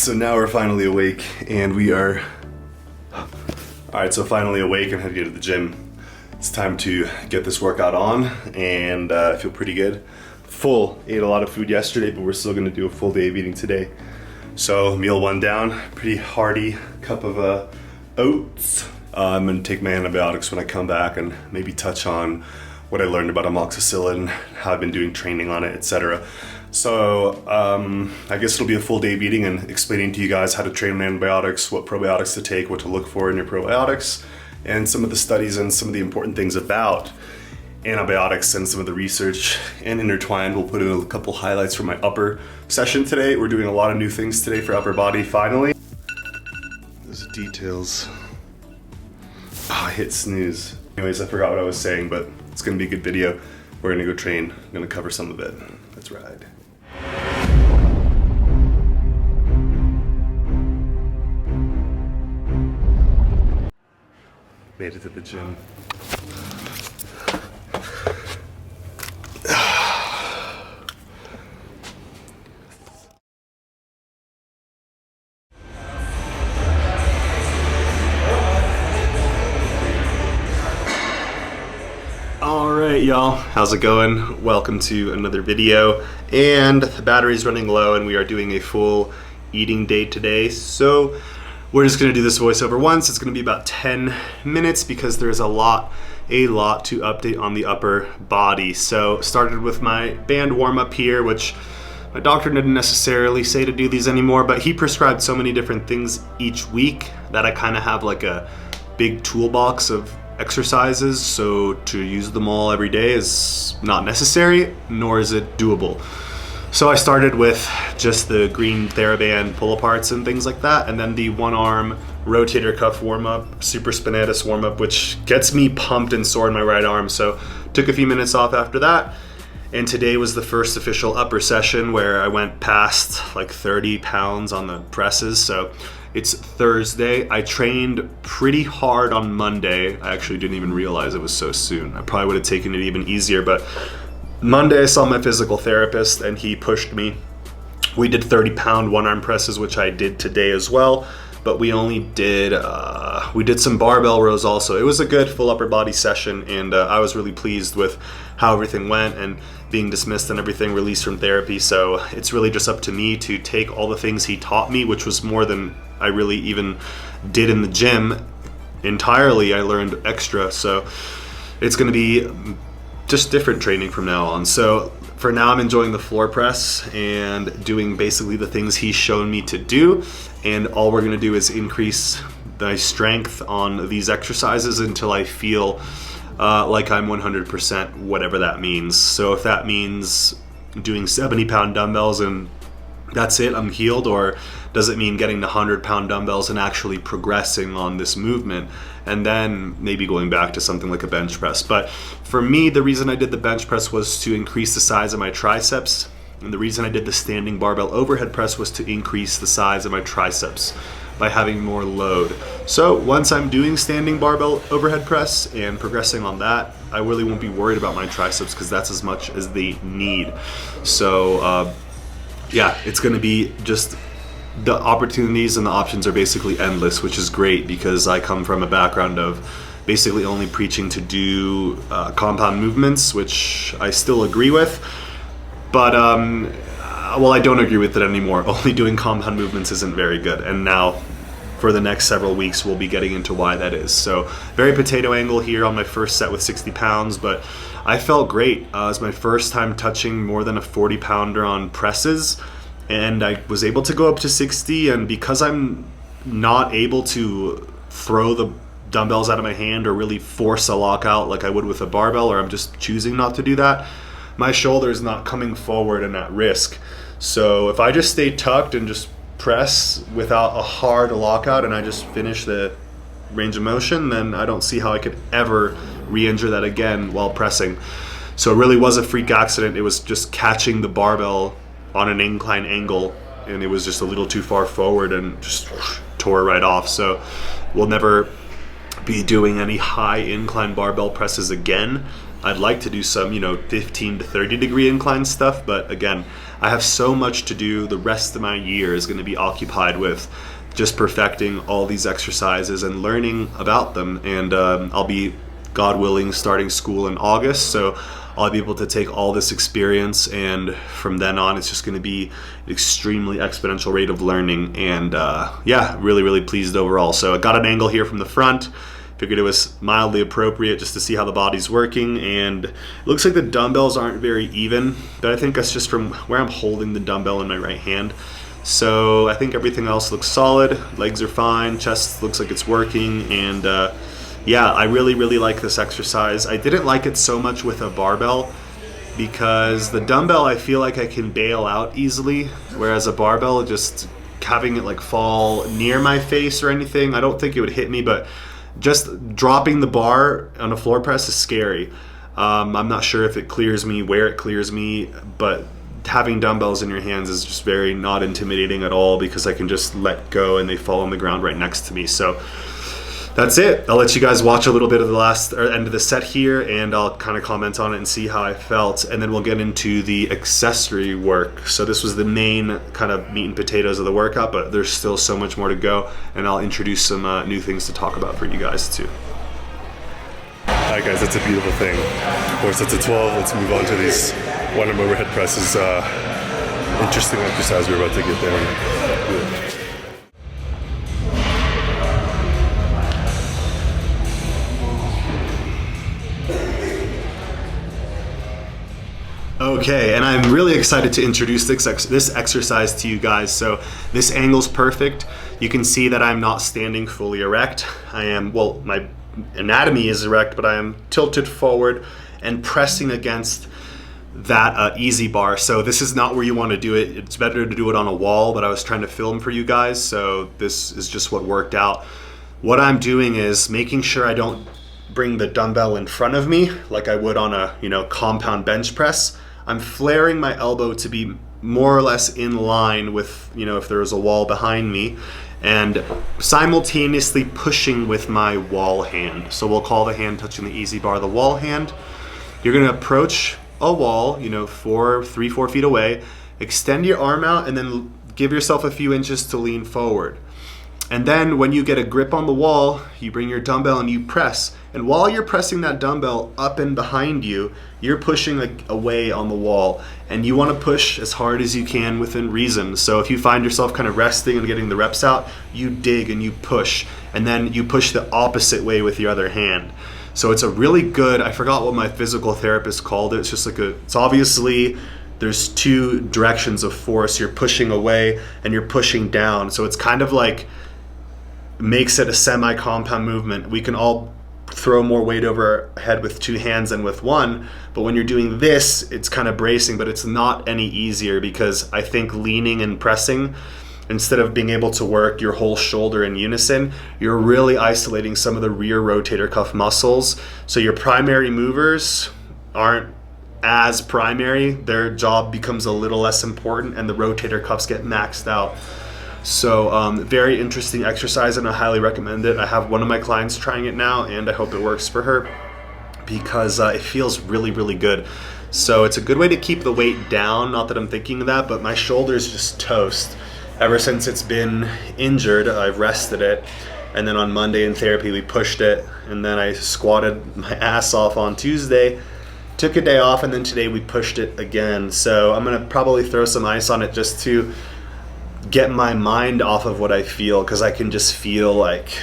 So now we're finally awake and we are... Alright, so finally awake and heading to the gym. It's time to get this workout on and I feel pretty good. Full, ate a lot of food yesterday, but we're still gonna do a full day of eating today. So meal one down, pretty hearty cup of oats. I'm gonna take my antibiotics when I come back and maybe touch on what I learned about amoxicillin, how I've been doing training on it, etc. So I guess it'll be a full day of eating and explaining to you guys how to train on antibiotics, what probiotics to take, what to look for in your probiotics, and some of the studies and some of the important things about antibiotics and some of the research. And intertwined, we'll put in a couple highlights from my upper session today. We're doing a lot of new things today for upper body, finally. Those details. Oh, I hit snooze. Anyways, I forgot what I was saying, but it's gonna be a good video. We're gonna go train. I'm gonna cover some of it. Let's ride. Made it to the gym. Alright y'all, how's it going? Welcome to another video. And the battery's running low and we are doing a full eating day today. So we're just gonna do this voiceover once. It's gonna be about 10 minutes because there's a lot to update on the upper body. So started with my band warm up here, which my doctor didn't necessarily say to do these anymore, but he prescribed so many different things each week that I kind of have like a big toolbox of exercises, so to use them all every day is not necessary, nor is it doable. So I started with just the green TheraBand pull-aparts and things like that, and then the one-arm rotator cuff warm-up, supraspinatus warm-up, which gets me pumped and sore in my right arm, so took a few minutes off after that. And today was the first official upper session where I went past like 30 pounds on the presses, so it's Thursday. I trained pretty hard on Monday. I actually didn't even realize it was so soon. I probably would have taken it even easier, but Monday I saw my physical therapist and he pushed me. We did 30-pound one-arm presses, which I did today as well, but we only did, we did some barbell rows also. It was a good full upper body session and I was really pleased with how everything went and being dismissed and everything, released from therapy. So it's really just up to me to take all the things he taught me, which was more than I really even did in the gym entirely. I learned extra, so it's gonna be just different training from now on. So for now I'm enjoying the floor press and doing basically the things he's shown me to do, and all we're gonna do is increase my strength on these exercises until I feel like I'm 100%, whatever that means. So if that means doing 70-pound dumbbells and that's it, I'm healed, or does it mean getting to 100-pound dumbbells and actually progressing on this movement and then maybe going back to something like a bench press? But for me, the reason I did the bench press was to increase the size of my triceps, and the reason I did the standing barbell overhead press was to increase the size of my triceps by having more load. So once I'm doing standing barbell overhead press and progressing on that, I really won't be worried about my triceps because that's as much as they need. So yeah, it's gonna be just, the opportunities and the options are basically endless, which is great because I come from a background of basically only preaching to do compound movements, which I still agree with, but well, I don't agree with it anymore. Only doing compound movements isn't very good, and now for the next several weeks we'll be getting into why that is. So very potato angle here on my first set with 60 pounds, but I felt great. It was my first time touching more than a 40-pounder on presses, and I was able to go up to 60, and because I'm not able to throw the dumbbells out of my hand or really force a lockout like I would with a barbell, or I'm just choosing not to do that, my shoulder is not coming forward and at risk. So if I just stay tucked and just press without a hard lockout and I just finish the range of motion, then I don't see how I could ever re-injure that again while pressing. So it really was a freak accident. It was just catching the barbell on an incline angle and it was just a little too far forward and just tore right off. So we'll never be doing any high incline barbell presses again. I'd like to do some, 15 to 30 degree incline stuff, but again, I have so much to do. The rest of my year is going to be occupied with just perfecting all these exercises and learning about them. And I'll be, God willing, starting school in August, so I'll be able to take all this experience, and from then on it's just going to be an extremely exponential rate of learning. And yeah, really pleased overall. So I got an angle here from the front, figured it was mildly appropriate just to see how the body's working. And it looks like the dumbbells aren't very even, but I think that's just from where I'm holding the dumbbell in my right hand. So I think everything else looks solid. Legs are fine, chest looks like it's working, and yeah, I really like this exercise. I didn't like it so much with a barbell because the dumbbell, I feel like I can bail out easily, whereas a barbell, just having it like fall near my face or anything, I don't think it would hit me, but just dropping the bar on a floor press is scary. I'm not sure if it clears me, where it clears me, but having dumbbells in your hands is just very not intimidating at all because I can just let go and they fall on the ground right next to me. So that's it. I'll let you guys watch a little bit of the last or end of the set here, and I'll kind of comment on it and see how I felt, and then we'll get into the accessory work. So this was the main kind of meat and potatoes of the workout, but there's still so much more to go, and I'll introduce some new things to talk about for you guys too. Alright guys, that's a beautiful thing. We're set to 12, let's move on to these one-arm overhead presses. Interesting exercise we're about to get there. Okay, and I'm really excited to introduce this exercise to you guys. So this angle's perfect. You can see that I'm not standing fully erect. I am, well, my anatomy is erect, but I am tilted forward and pressing against that easy bar. So this is not where you want to do it. It's better to do it on a wall, but I was trying to film for you guys, so this is just what worked out. What I'm doing is making sure I don't bring the dumbbell in front of me like I would on a, compound bench press. I'm flaring my elbow to be more or less in line with, if there was a wall behind me, and simultaneously pushing with my wall hand. So we'll call the hand touching the easy bar the wall hand. You're gonna approach a wall, 3-4 feet away, extend your arm out, and then give yourself a few inches to lean forward. And then when you get a grip on the wall, you bring your dumbbell and you press. And while you're pressing that dumbbell up and behind you, you're pushing away on the wall. And you want to push as hard as you can within reason. So if you find yourself kind of resting and getting the reps out, you dig and you push. And then you push the opposite way with your other hand. So it's a really good, I forgot what my physical therapist called it. It's just it's obviously, there's two directions of force. You're pushing away and you're pushing down. So it's kind of like, makes it a semi-compound movement. We can all throw more weight over our head with two hands than with one, but when you're doing this, it's kind of bracing, but it's not any easier because I think leaning and pressing, instead of being able to work your whole shoulder in unison, you're really isolating some of the rear rotator cuff muscles. So your primary movers aren't as primary, their job becomes a little less important, and the rotator cuffs get maxed out. So very interesting exercise, and I highly recommend it. I have one of my clients trying it now, and I hope it works for her because it feels really good. So it's a good way to keep the weight down. Not that I'm thinking of that, but my shoulder's just toast. Ever since it's been injured, I've rested it. And then on Monday in therapy, we pushed it. And then I squatted my ass off on Tuesday, took a day off, and then today we pushed it again. So I'm gonna probably throw some ice on it just to get my mind off of what I feel, because I can just feel like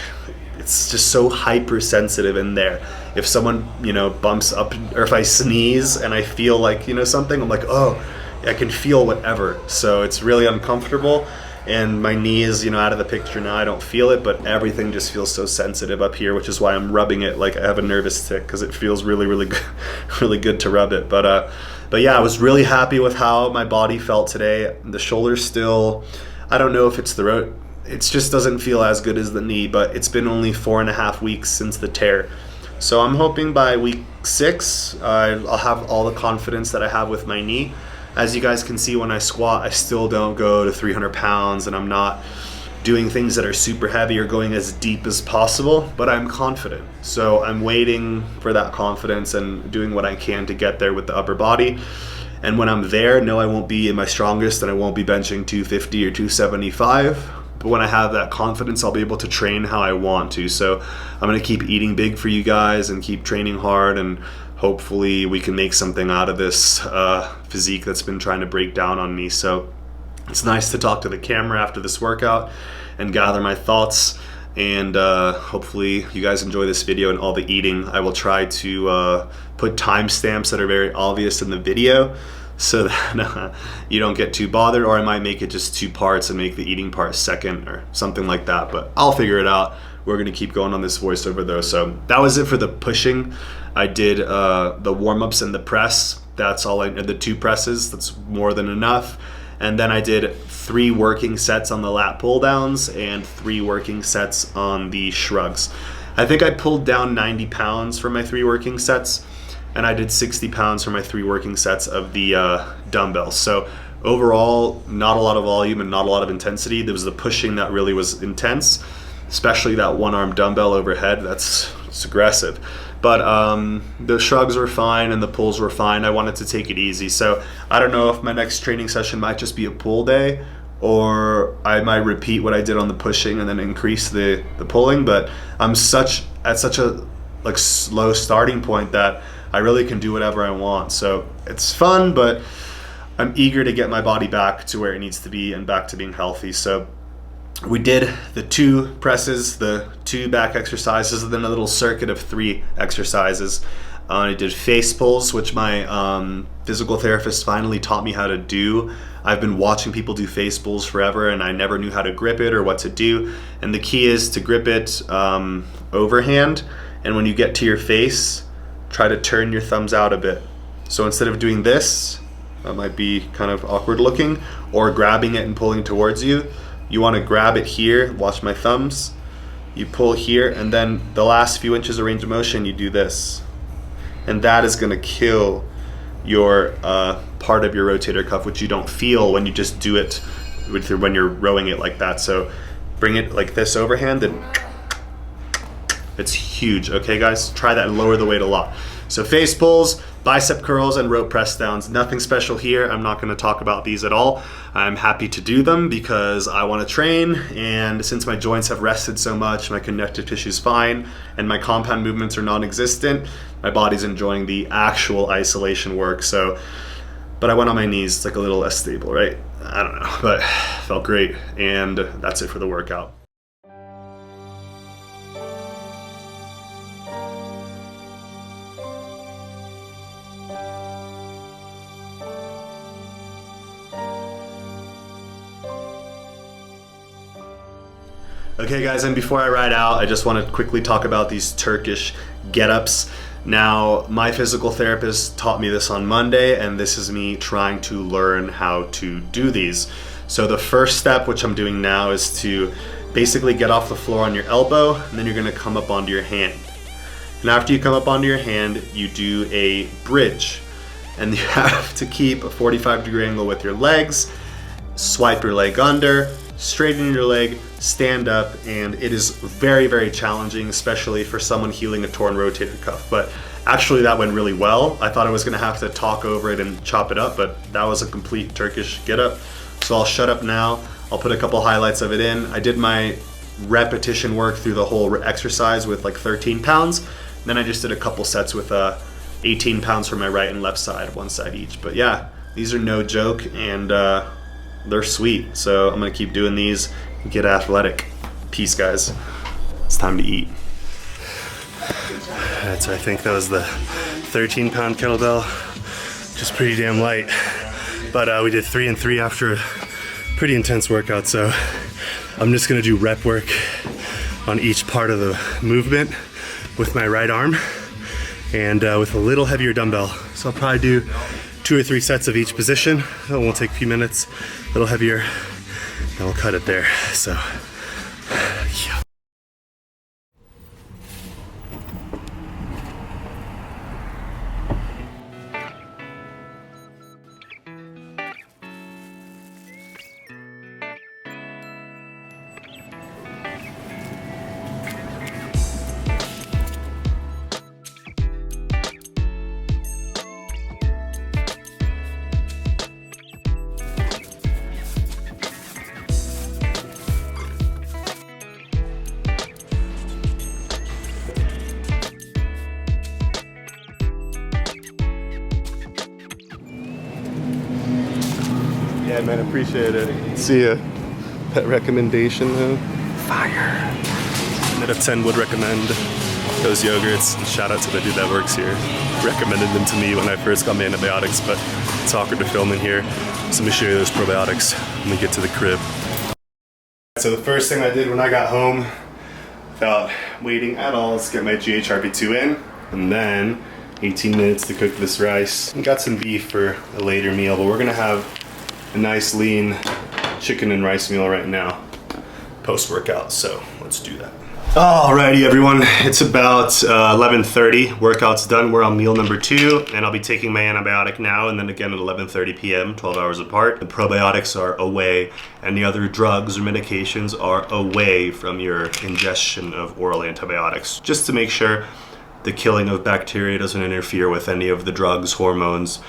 it's just so hypersensitive in there. If someone, bumps up, or if I sneeze and I feel like, something, I'm like, oh, I can feel whatever. So it's really uncomfortable, and my knee is, out of the picture now. I don't feel it, but everything just feels so sensitive up here, which is why I'm rubbing it like I have a nervous tick, because it feels really good, really good to rub it. But yeah, I was really happy with how my body felt today. The shoulder's still, I don't know if it's the road, it just doesn't feel as good as the knee, but it's been only 4.5 weeks since the tear. So I'm hoping by week 6, I'll have all the confidence that I have with my knee. As you guys can see, when I squat, I still don't go to 300 pounds, and I'm not doing things that are super heavy or going as deep as possible, but I'm confident. So I'm waiting for that confidence and doing what I can to get there with the upper body. And when I'm there, no, I won't be in my strongest and I won't be benching 250 or 275. But when I have that confidence, I'll be able to train how I want to. So I'm gonna keep eating big for you guys and keep training hard, and hopefully we can make something out of this physique that's been trying to break down on me. So it's nice to talk to the camera after this workout and gather my thoughts. And hopefully you guys enjoy this video and all the eating. I will try to put timestamps that are very obvious in the video so that you don't get too bothered, or I might make it just 2 parts and make the eating part second or something like that, but I'll figure it out. We're gonna keep going on this voiceover though. So that was it for the pushing. I did the warm-ups and the press. That's all the 2 presses, that's more than enough. And then I did 3 working sets on the lat pull downs and 3 working sets on the shrugs. I think I pulled down 90 pounds for my 3 working sets, and I did 60 pounds for my 3 working sets of the dumbbells. So overall, not a lot of volume and not a lot of intensity. There was the pushing that really was intense, especially that 1-arm dumbbell overhead. It's aggressive. But the shrugs were fine and the pulls were fine. I wanted to take it easy. So I don't know if my next training session might just be a pull day, or I might repeat what I did on the pushing and then increase the pulling. But I'm at such a slow starting point that I really can do whatever I want. So it's fun, but I'm eager to get my body back to where it needs to be and back to being healthy. So we did the 2 presses, the 2 back exercises, and then a little circuit of 3 exercises. I did face pulls, which my physical therapist finally taught me how to do. I've been watching people do face pulls forever and I never knew how to grip it or what to do. And the key is to grip it overhand, and when you get to your face, try to turn your thumbs out a bit. So instead of doing this, that might be kind of awkward looking, or grabbing it and pulling towards you, you want to grab it here, watch my thumbs, you pull here, and then the last few inches of range of motion, you do this. And that is going to kill your part of your rotator cuff, which you don't feel when you just do it when you're rowing it like that. So bring it like this overhand, and it's huge. Okay guys, try that and lower the weight a lot. So face pulls, bicep curls, and rope press downs. Nothing special here. I'm not going to talk about these at all. I'm happy to do them because I want to train, and since my joints have rested so much, my connective tissue is fine, and my compound movements are non-existent, my body's enjoying the actual isolation work. So, but I went on my knees. It's like a little less stable, right? I don't know, but felt great, and that's it for the workout. Okay guys, and before I ride out, I just want to quickly talk about these Turkish get-ups. Now, my physical therapist taught me this on Monday, and this is me trying to learn how to do these. So the first step, which I'm doing now, is to basically get off the floor on your elbow, and then you're going to come up onto your hand. And after you come up onto your hand, you do a bridge, and you have to keep a 45-degree angle with your legs, swipe your leg under, straighten your leg, stand up, and it is very, very challenging, especially for someone healing a torn rotator cuff. But actually that went really well. I thought I was gonna have to talk over it and chop it up, but that was a complete Turkish get up. So I'll shut up now. I'll put a couple highlights of it in. I did my repetition work through the whole exercise with like 13 pounds. Then I just did a couple sets with 18 pounds for my right and left side, 1 side each. But yeah, these are no joke, and they're sweet. So I'm gonna keep doing these and get athletic. Peace guys, it's time to eat. Alright, so I think that was the 13-pound kettlebell, just pretty damn light. But we did 3 and 3 after a pretty intense workout, so I'm just gonna do rep work on each part of the movement with my right arm and with a little heavier dumbbell. So I'll probably do 2 or 3 sets of each position. It won't take a few minutes, a little heavier, and we'll cut it there. So, yeah. Alright man, appreciate it. See ya. Pet recommendation though. Fire. 10 out of 10 would recommend those yogurts. And shout out to the dude that works here. Recommended them to me when I first got my antibiotics, but it's awkward to film in here. So let me show you those probiotics when we get to the crib. So the first thing I did when I got home, without waiting at all, is get my GHRP2 in, and then 18 minutes to cook this rice. And got some beef for a later meal, but we're gonna have a nice lean chicken and rice meal right now, post-workout, so let's do that. Alrighty everyone, it's about 11:30, workout's done, we're on meal number 2, and I'll be taking my antibiotic now and then again at 11:30 p.m., 12 hours apart. The probiotics are away, and the other drugs or medications are away from your ingestion of oral antibiotics, just to make sure the killing of bacteria doesn't interfere with any of the drugs, hormones,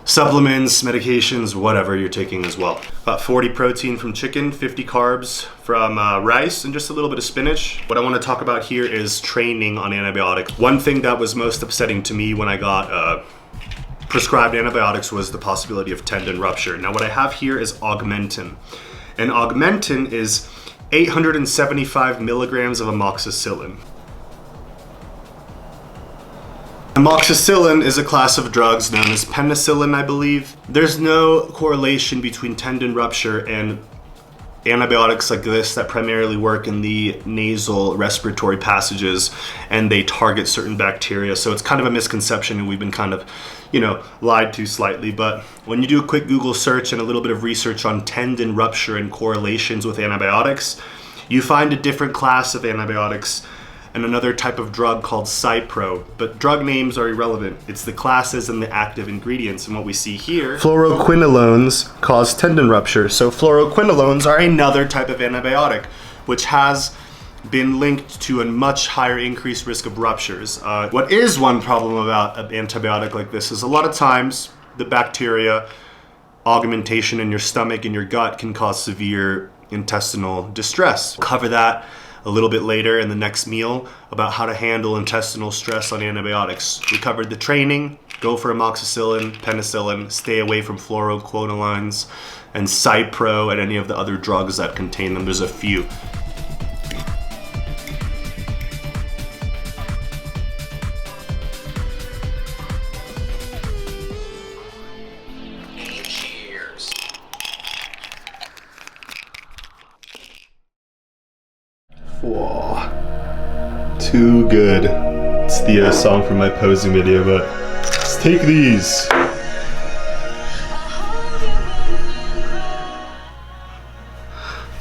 supplements, medications, whatever you're taking as well. About 40 protein from chicken, 50 carbs from rice, and just a little bit of spinach. What I want to talk about here is training on antibiotics. One thing that was most upsetting to me when I got prescribed antibiotics was the possibility of tendon rupture. Now what I have here is Augmentin. And Augmentin is 875 milligrams of amoxicillin. Amoxicillin is a class of drugs known as penicillin, I believe. There's no correlation between tendon rupture and antibiotics like this that primarily work in the nasal respiratory passages, and they target certain bacteria. So it's kind of a misconception, and we've been kind of, lied to slightly. But when you do a quick Google search and a little bit of research on tendon rupture and correlations with antibiotics, you find a different class of antibiotics and another type of drug called Cipro, but drug names are irrelevant. It's the classes and the active ingredients, and what we see here, fluoroquinolones cause tendon rupture. So fluoroquinolones are another type of antibiotic, which has been linked to a much higher increased risk of ruptures. What is one problem about an antibiotic like this is a lot of times the bacteria augmentation in your stomach and your gut can cause severe intestinal distress. We'll cover that a little bit later in the next meal about how to handle intestinal stress on antibiotics. We covered the training, go for amoxicillin, penicillin, stay away from fluoroquinolones and Cipro and any of the other drugs that contain them. There's a few. Whoa, too good. It's the song from my posing video, but let's take these.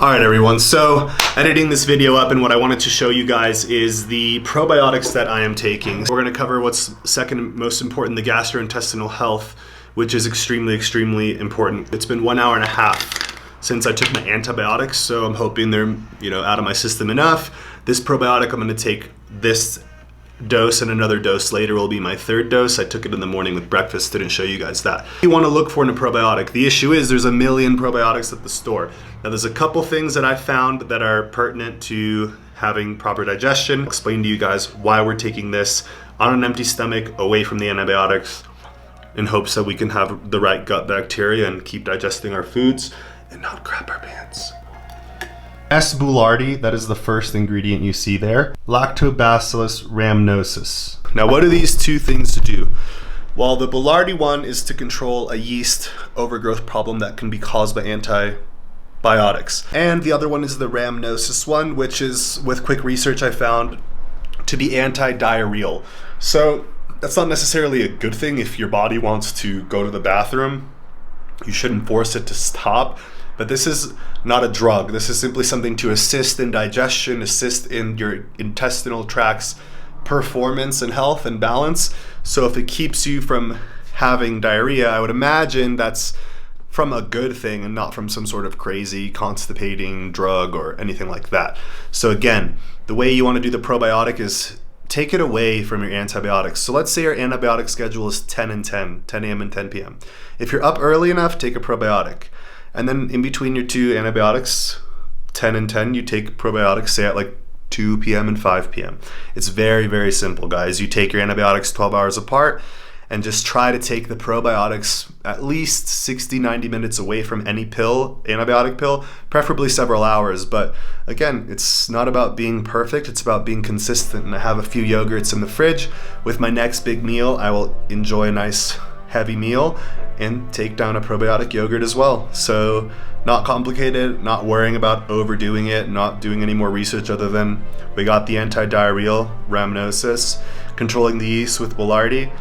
Alright everyone, so editing this video up, and what I wanted to show you guys is the probiotics that I am taking. We're going to cover what's second most important, the gastrointestinal health, which is extremely important. It's been 1 hour and a half since I took my antibiotics, so I'm hoping they're out of my system enough. This probiotic, I'm going to take this dose, and another dose later will be my 3rd dose. I took it in the morning with breakfast, didn't show you guys that. You want to look for in a probiotic. The issue is there's a million probiotics at the store. Now there's a couple things that I found that are pertinent to having proper digestion. I'll explain to you guys why we're taking this on an empty stomach away from the antibiotics in hopes that we can have the right gut bacteria and keep digesting our foods and not crap our pants. S. boulardii, that is the first ingredient you see there. Lactobacillus rhamnosus. Now what are these two things to do? Well, the boulardii one is to control a yeast overgrowth problem that can be caused by antibiotics. And the other one is the rhamnosus one, which is, with quick research I found, to be anti-diarrheal. So that's not necessarily a good thing. If your body wants to go to the bathroom, you shouldn't force it to stop. But this is not a drug. This is simply something to assist in digestion, assist in your intestinal tract's performance and health and balance. So if it keeps you from having diarrhea, I would imagine that's from a good thing and not from some sort of crazy constipating drug or anything like that. So again, the way you want to do the probiotic is take it away from your antibiotics. So let's say your antibiotic schedule is 10 and 10, 10 a.m. and 10 p.m. If you're up early enough, take a probiotic. And then in between your two antibiotics, 10 and 10, you take probiotics, say at like 2 p.m. and 5 p.m. It's very simple, guys. You take your antibiotics 12 hours apart, and just try to take the probiotics at least 60-90 minutes away from any pill, antibiotic pill, preferably several hours. But again, it's not about being perfect, it's about being consistent. And I have a few yogurts in the fridge. With my next big meal, I will enjoy a nice heavy meal and take down a probiotic yogurt as well. So not complicated, not worrying about overdoing it, not doing any more research other than we got the anti-diarrheal rhamnosus, controlling the yeast with Boulardi,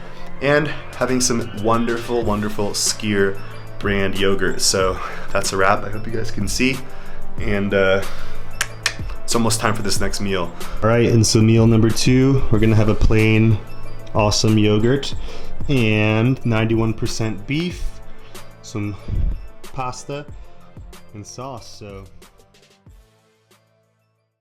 and having some wonderful, wonderful Skier brand yogurt. So that's a wrap. I hope you guys can see. And it's almost time for this next meal. All right, and so meal number 2, we're gonna have a plain, awesome yogurt and 91% beef, some pasta, and sauce. So